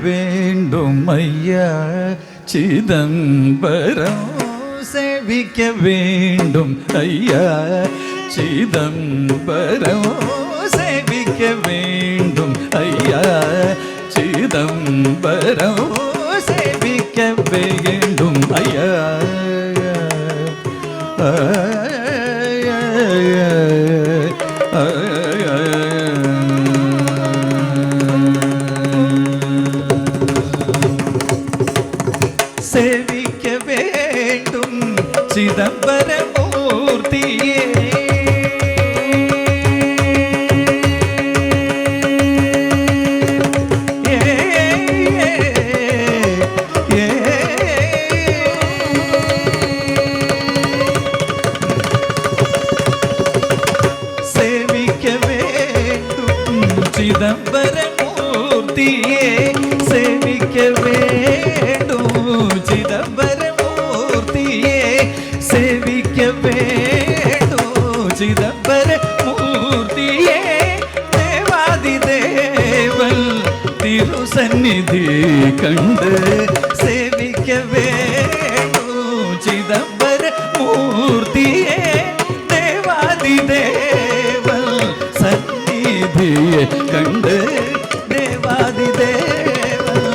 வேண்டும் ஐயா சிதம்பரம் சேவிக்க வேண்டும் ஐயா சிதம்பரம் சேவிக்க வேண்டும் ஐயா சிதம்பரம் சேவிக்க வேண்டும் ஐயா சேவிக்க வேண்டும் சிதம்பரமூர்த்தியே சேவிக்க வேண்டும் சிதம்பரமூர்த்தியே சேவிக்க வேண்டும் சிதம்பரமூர்த்தியே சேவிக்க வேண்டும் சிதம்பரமூர்த்தியே தேவாதி தேவன் திருசந்நிதி கண்டு சேவிக்க வேண்டும் சிதம்பரமூர்த்தியே தேவாதி தேவன் சந்நிதியை கண்டு தேவாதி தேவன்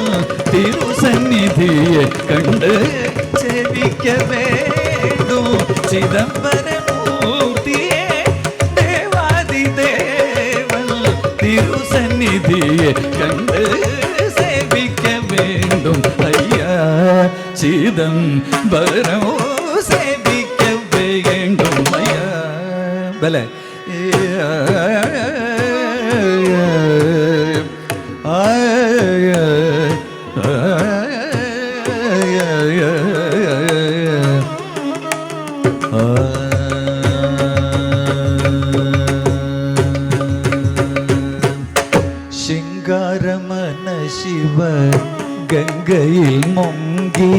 திருசந்நிதியை கண்டு சேவிக்க வேண்டும் சிதம்பரமூர்த்தியே தேவாதி தேவன் திருசந்நிதியை கண்டு சேவிக்க வேண்டும் ஐயா சிதம்பரம் சேவிக்க வேண்டும் ஐயா பல சிங்காரமன சிவ கங்கையில் முங்கி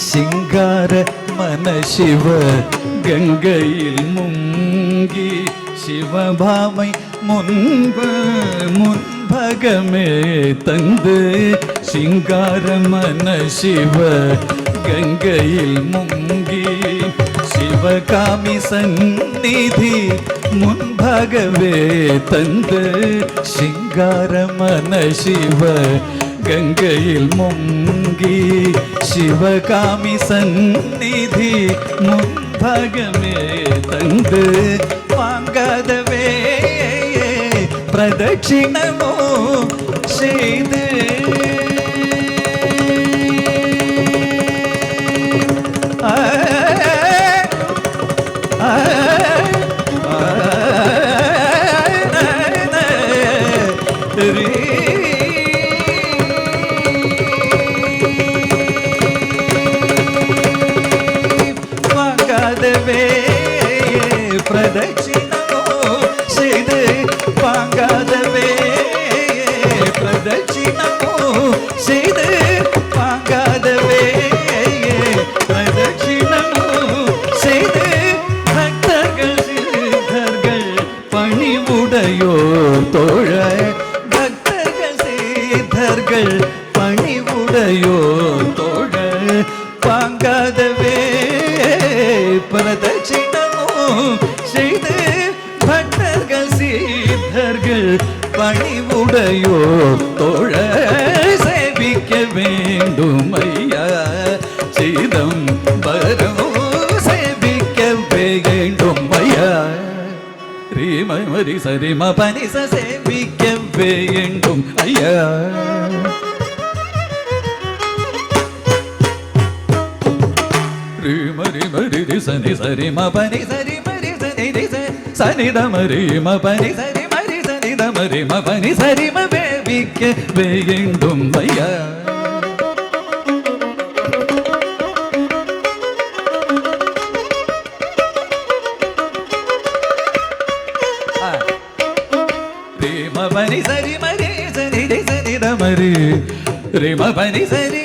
சிங்கார மன சிவ கங்கையில் முங்கி சிவபாமை முன்பகமே தந்து சிங்கார மன சிவ கங்கையில் முங்கி சிவகாமி சந்நிதி முன்பகவே தந்து சிங்கார மன சிவ கங்கையில் முங்கி சிவகாமி சந்நிதி முன்பகமே தந்து வாங்காதவே பிரதட்சிணமோ செய்து வாங்காதவே பிரதட்சிணமோ செய்து வாங்காதவே பிரதட்சிணமோ செய்து வாங்காதவே பிரதட்சிணமோ செய்து பக்தர்கள் சித்தர்கள் பணிவுடையோர் தோழ பக்தர்கள் சித்தர்கள் பணிவுடையோர் தோழ வாங்காதவே பிரதட்சிணமோ செய்து பக்தர்கள் சித்தர்கள் பணிவுடையோர் தோழ சேவிக்க வேண்டும் ஐயா சிதம்பரம் சேவிக்க வேண்டும் ஐயா ரீமரி சரிம பனிச சேவிக்க வேண்டும் ஐயா மரி மரி சனி சரி ம பனி சரி மரி சனி சனி த மரி ம பனி சரி மரி சனி த மரி ம பனி சரி ம வேவிக்க வேண்டும் ஐயா ரே ம பனி சரி மரி சனி த மரி ரே ம பனி சரி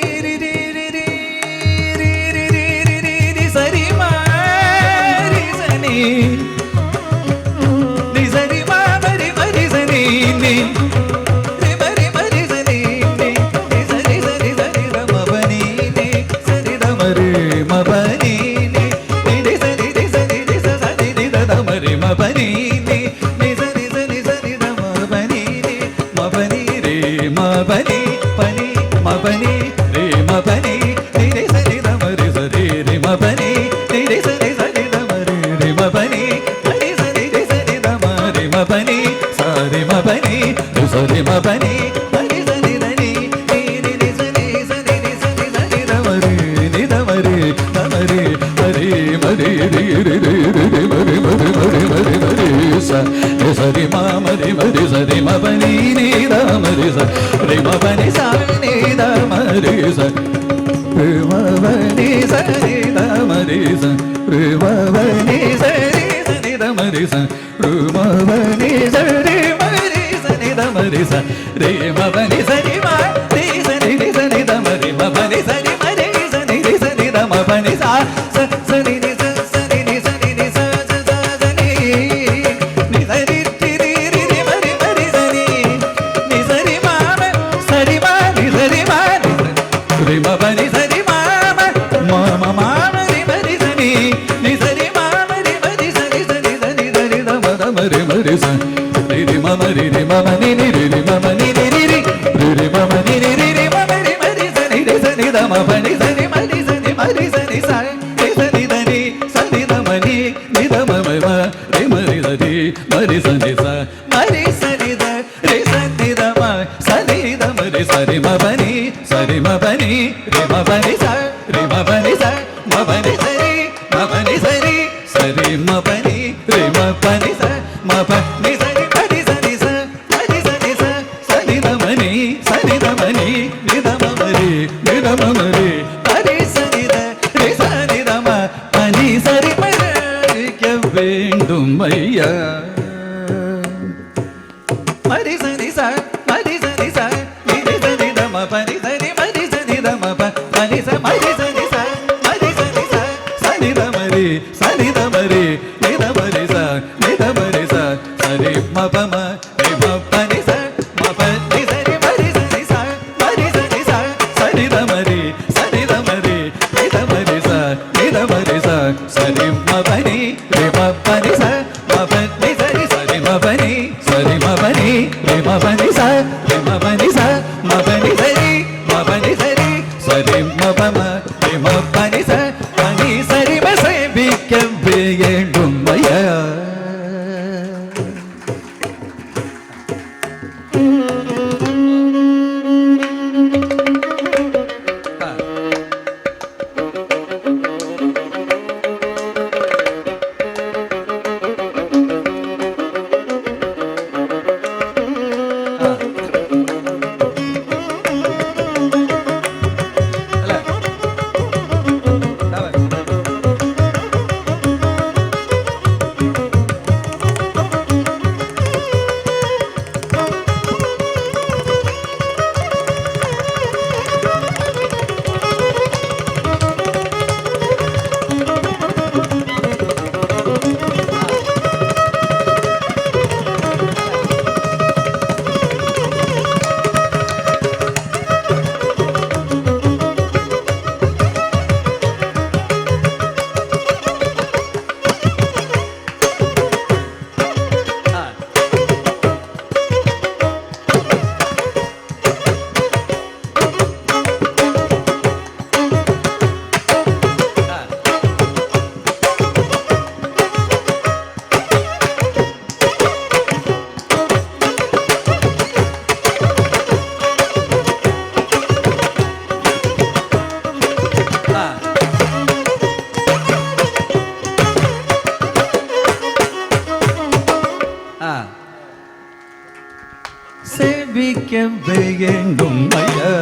பனி நீ நிச நிச நிச நித மபனி நீ மபனி ரே மபனி பனி மபனி ரே மபனி நிச நித மரி சரி ரே மபனி நிச நிச நித மரி ரே மபனி நிச நிச நித மரி மபனி சரி மபனி சரி மபனி சரி மாமரி மரி சரி மபனி நீதமரி சரி மபனி சாணி தமரி சரி மபனி சரி தமரி சரி மபனி சரி சரி தமரி சரி மபனி சரி மரி சரி தமரி சரி மபனி சரி மரி சரி சரி தமரி மபனி சரி மரி சரி சரி தமபனி சரி சரி மபனி சரி மபனி ரே மபனி சரி மபனி சரி மபனி சரி மபனி சரி சரி மபனி ரே மபனி சரி மபனி சரி மபனி சரி சரி சரி சரி தமனி சரி தமனி நிதமரி நிதமரி சரி சரி ரே சரி தம பனி சரி மரிக்க வேண்டும் ஐயா மரி சரி சரி மரி சரி சரி பனி சரி மரி சரி தம பனி ச மரி சரி ச மரி சரி ச சரி தமரி சரி தமரி நிதமரி ச நிதமரி ச சரி மபம நிம பனி ச மபனி சரி மரி சரி ச மரி சரி ச சரி தமரி நிதமரி ச நிதமரி ச சரி மபனி நிம பனி ச மபனி சரி சரி மபனி சரி மபனி நிம பனி ச நிம பனி ச மபனி சரி மபனி சரி சரி மபம நிம பனி ச பனி சரி மசேபிக்க வேண்டும் ஐயா சேவிக்க வேண்டும் ஐயா